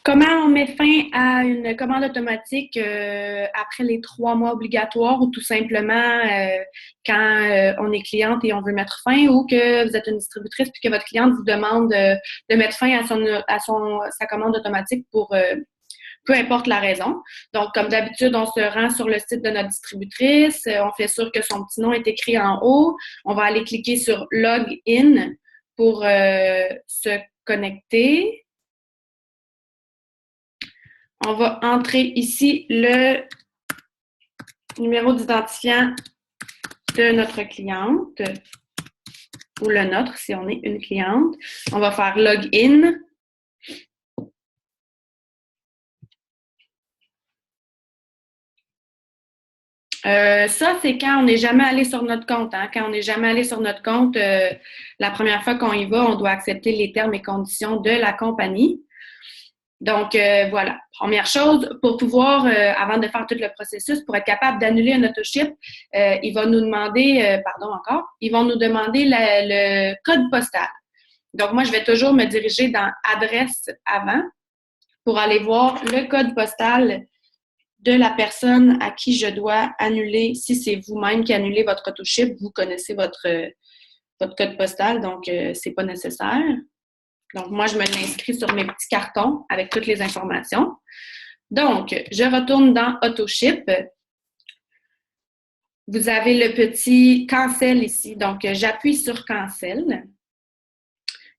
Comment on met fin à une commande automatique après les 3 mois obligatoires ou tout simplement quand on est cliente et on veut mettre fin ou que vous êtes une distributrice puis que votre cliente vous demande de mettre fin à sa commande automatique pour peu importe la raison. Donc, comme d'habitude, on se rend sur le site de notre distributrice, on fait sûr que son petit nom est écrit en haut, on va aller cliquer sur Login pour se connecter. On va entrer ici le numéro d'identifiant de notre cliente ou le nôtre si on est une cliente. On va faire Login. Ça, c'est quand on n'est jamais allé sur notre compte. Hein. Quand on n'est jamais allé sur notre compte, la première fois qu'on y va, on doit accepter les termes et conditions de la compagnie. Donc, voilà. Première chose, pour pouvoir, avant de faire tout le processus, pour être capable d'annuler un autoship, il va nous demander, ils vont nous demander le code postal. Donc, moi, je vais toujours me diriger dans Adresse avant pour aller voir le code postal de la personne à qui je dois annuler. Si c'est vous-même qui annulez votre autoship, vous connaissez votre code postal, donc c'est pas nécessaire. Donc, moi, je me l'inscris sur mes petits cartons avec toutes les informations. Donc, je retourne dans Autoship. Vous avez le petit Cancel ici. Donc, j'appuie sur Cancel.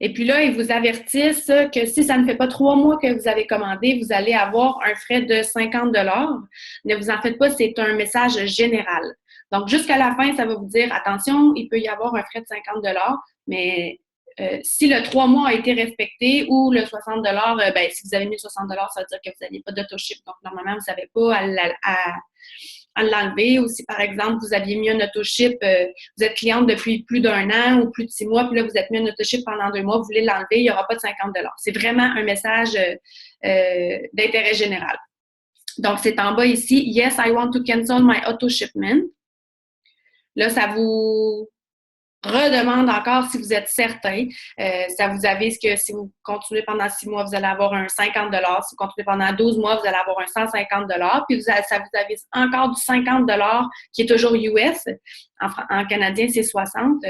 Et puis là, ils vous avertissent que si ça ne fait pas 3 mois que vous avez commandé, vous allez avoir un frais de 50 $. Ne vous en faites pas, c'est un message général. Donc, jusqu'à la fin, ça va vous dire, attention, il peut y avoir un frais de 50 $, mais si le 3 mois a été respecté ou le 60 $, si vous avez mis 60 $, ça veut dire que vous n'avez pas d'autoship. Donc, normalement, vous n'avez pas à l'enlever. Ou si, par exemple, vous aviez mis un autoship, vous êtes cliente depuis plus d'1 an ou plus de 6 mois, puis là, vous êtes mis un autoship pendant 2 mois, vous voulez l'enlever, il n'y aura pas de 50 $. C'est vraiment un message d'intérêt général. Donc, c'est en bas ici, « Yes, I want to cancel my auto shipment ». Là, ça vous redemande encore si vous êtes certain. Ça vous avise que si vous continuez pendant 6 mois, vous allez avoir un 50 $. Si vous continuez pendant 12 mois, vous allez avoir un 150 $. Puis ça vous avise encore du 50 $ qui est toujours US. En canadien, c'est 60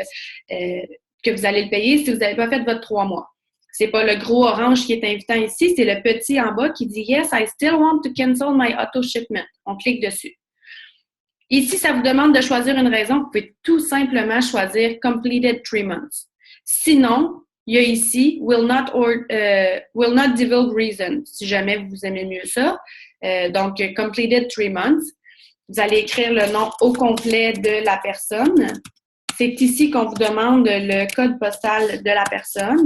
que vous allez le payer si vous n'avez pas fait votre 3 mois. C'est pas le gros orange qui est invitant ici, c'est le petit en bas qui dit « Yes, I still want to cancel my auto shipment ». On clique dessus. Ici, ça vous demande de choisir une raison. Vous pouvez tout simplement choisir Completed 3 months. Sinon, il y a ici Will not divulge reason, si jamais vous aimez mieux ça. Donc, Completed 3 months. Vous allez écrire le nom au complet de la personne. C'est ici qu'on vous demande le code postal de la personne.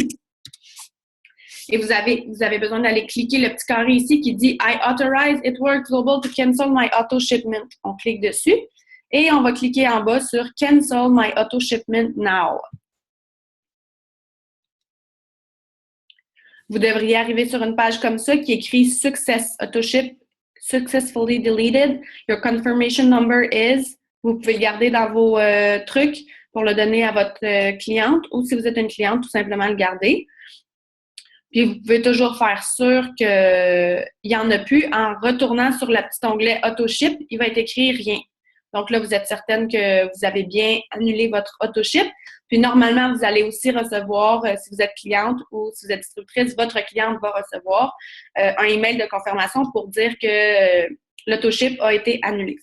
Et vous avez besoin d'aller cliquer le petit carré ici qui dit « I authorize It-Works Global to cancel my auto shipment ». On clique dessus et on va cliquer en bas sur « Cancel my auto shipment now ». Vous devriez arriver sur une page comme ça qui écrit « Success Autoship successfully deleted. Your confirmation number is… ». Vous pouvez le garder dans vos trucs pour le donner à votre cliente ou si vous êtes une cliente, tout simplement le garder. Puis, vous pouvez toujours faire sûr qu'il n'y en a plus. En retournant sur le petit onglet Autoship, il va être écrit « Rien ». Donc là, vous êtes certaine que vous avez bien annulé votre autoship. Puis normalement, vous allez aussi recevoir, si vous êtes cliente ou si vous êtes distributrice, votre cliente va recevoir un email de confirmation pour dire que l'autoship a été annulé.